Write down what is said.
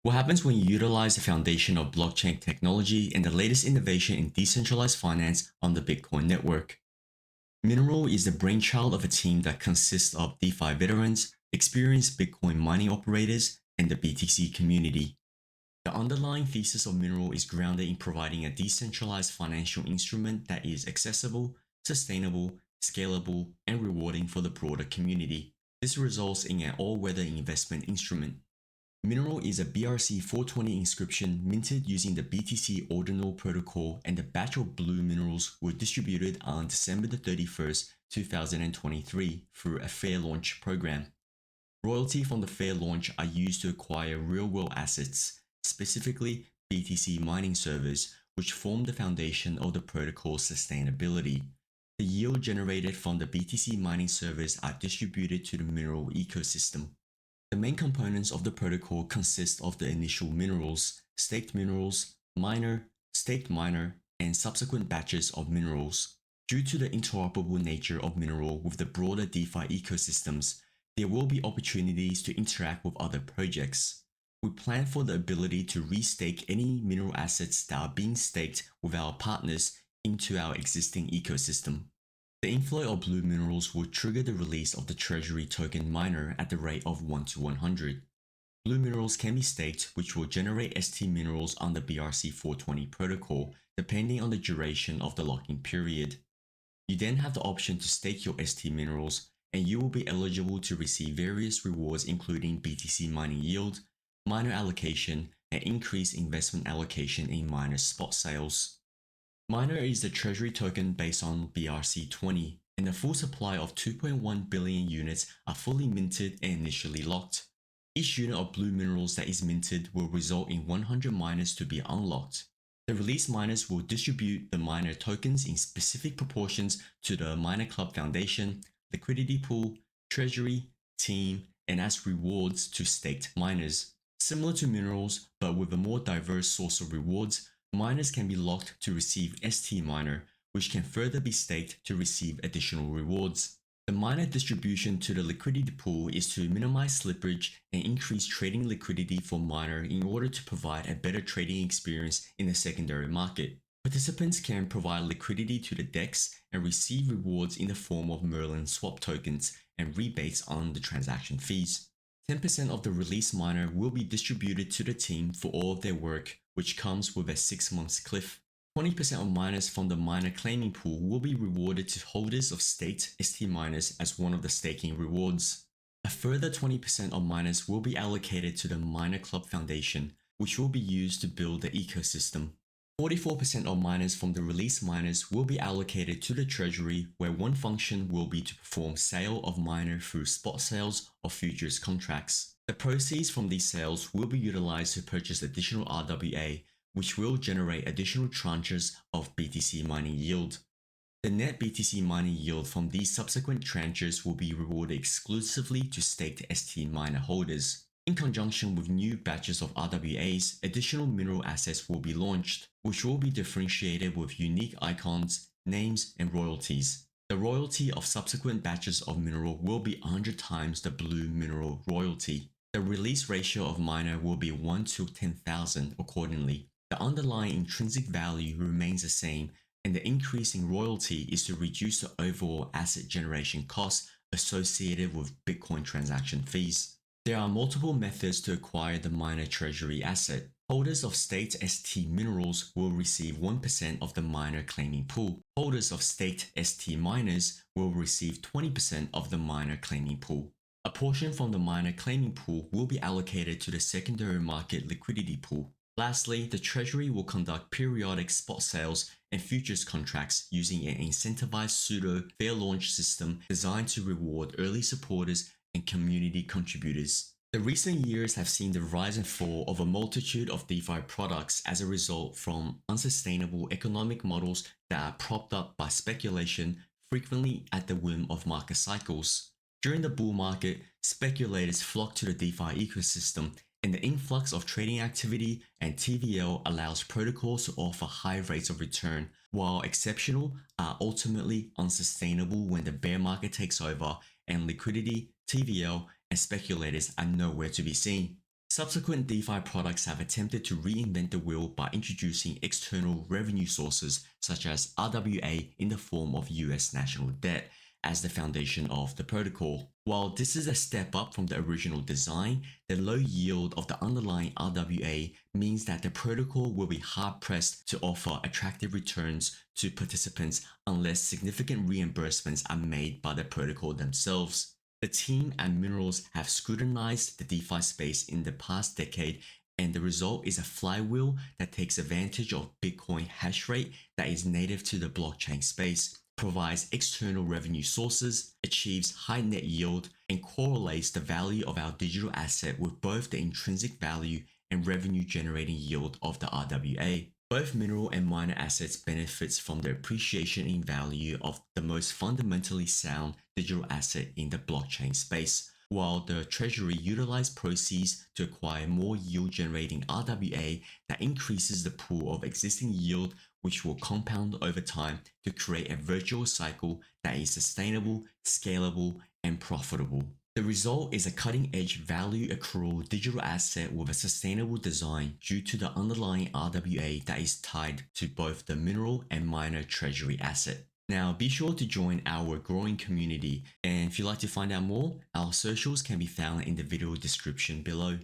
What happens when you utilize the foundation of blockchain technology and the latest innovation in decentralized finance on the Bitcoin network? Mineral is the brainchild of a team that consists of DeFi veterans, experienced Bitcoin mining operators, and the BTC community. The underlying thesis of Mineral is grounded in providing a decentralized financial instrument that is accessible, sustainable, scalable, and rewarding for the broader community. This results in an all-weather investment instrument. Mineral is a BRC-420 inscription minted using the BTC ordinal protocol, and the batch of blue minerals were distributed on December 31st, 2023 through a fair launch program. Royalty from the fair launch are used to acquire real-world assets, specifically BTC mining servers, which form the foundation of the protocol's sustainability. The yield generated from the BTC mining servers are distributed to the Mineral ecosystem. The main components of the protocol consist of the initial minerals, staked minerals, miner, staked miner, and subsequent batches of minerals. Due to the interoperable nature of Mineral with the broader DeFi ecosystems, there will be opportunities to interact with other projects. We plan for the ability to restake any mineral assets that are being staked with our partners into our existing ecosystem. The inflow of blue minerals will trigger the release of the treasury token miner at the rate of 1 to 100. Blue minerals can be staked, which will generate ST minerals on the BRC-420 protocol, depending on the duration of the locking period. You then have the option to stake your ST minerals, and you will be eligible to receive various rewards including BTC mining yield, miner allocation, and increased investment allocation in miner spot sales. Miner is the treasury token based on BRC-20, and a full supply of 2.1 billion units are fully minted and initially locked. Each unit of blue minerals that is minted will result in 100 miners to be unlocked. The released miners will distribute the miner tokens in specific proportions to the Miner Club Foundation, liquidity pool, treasury, team, and as rewards to staked miners. Similar to minerals, but with a more diverse source of rewards, miners can be locked to receive ST miner, which can further be staked to receive additional rewards. The miner distribution to the liquidity pool is to minimize slippage and increase trading liquidity for miner in order to provide a better trading experience in the secondary market. Participants can provide liquidity to the DEX and receive rewards in the form of Merlin swap tokens and rebates on the transaction fees. 10% of the release miner will be distributed to the team for all of their work, which comes with a 6-month cliff. 20% of miners from the miner claiming pool will be rewarded to holders of staked ST miners as one of the staking rewards. A further 20% of miners will be allocated to the Miner Club Foundation, which will be used to build the ecosystem. 44% of miners from the release miners will be allocated to the treasury, where one function will be to perform sale of miner through spot sales of futures contracts. The proceeds from these sales will be utilized to purchase additional RWA, which will generate additional tranches of BTC mining yield. The net BTC mining yield from these subsequent tranches will be rewarded exclusively to staked ST miner holders. In conjunction with new batches of RWAs, additional mineral assets will be launched, which will be differentiated with unique icons, names, and royalties. The royalty of subsequent batches of mineral will be 100 times the blue mineral royalty. The release ratio of miner will be 1 to 10,000 accordingly. The underlying intrinsic value remains the same, and the increase in royalty is to reduce the overall asset generation costs associated with Bitcoin transaction fees. There are multiple methods to acquire the miner treasury asset. Holders of staked ST minerals will receive 1% of the miner claiming pool. Holders of staked ST miners will receive 20% of the miner claiming pool. A portion from the miner claiming pool will be allocated to the secondary market liquidity pool. Lastly, the treasury will conduct periodic spot sales and futures contracts using an incentivized pseudo fair launch system designed to reward early supporters and community contributors. The recent years have seen the rise and fall of a multitude of DeFi products as a result from unsustainable economic models that are propped up by speculation, frequently at the whim of market cycles. During the bull market, speculators flock to the DeFi ecosystem, and the influx of trading activity and TVL allows protocols to offer high rates of return, while exceptional are ultimately unsustainable when the bear market takes over and liquidity, TVL, and speculators are nowhere to be seen. Subsequent DeFi products have attempted to reinvent the wheel by introducing external revenue sources such as RWA in the form of US national debt as the foundation of the protocol. While this is a step up from the original design, the low yield of the underlying RWA means that the protocol will be hard-pressed to offer attractive returns to participants unless significant reimbursements are made by the protocol themselves. The team at Minerals have scrutinized the DeFi space in the past decade, and the result is a flywheel that takes advantage of Bitcoin hash rate that is native to the blockchain space, provides external revenue sources, achieves high net yield, and correlates the value of our digital asset with both the intrinsic value and revenue generating yield of the RWA. Both mineral and miner assets benefits from the appreciation in value of the most fundamentally sound digital asset in the blockchain space, while the treasury utilized proceeds to acquire more yield-generating RWA that increases the pool of existing yield, which will compound over time to create a virtuous cycle that is sustainable, scalable, and profitable. The result is a cutting-edge value accrual digital asset with a sustainable design due to the underlying RWA that is tied to both the mineral and miner treasury asset. Now, be sure to join our growing community, and if you'd like to find out more, our socials can be found in the video description below.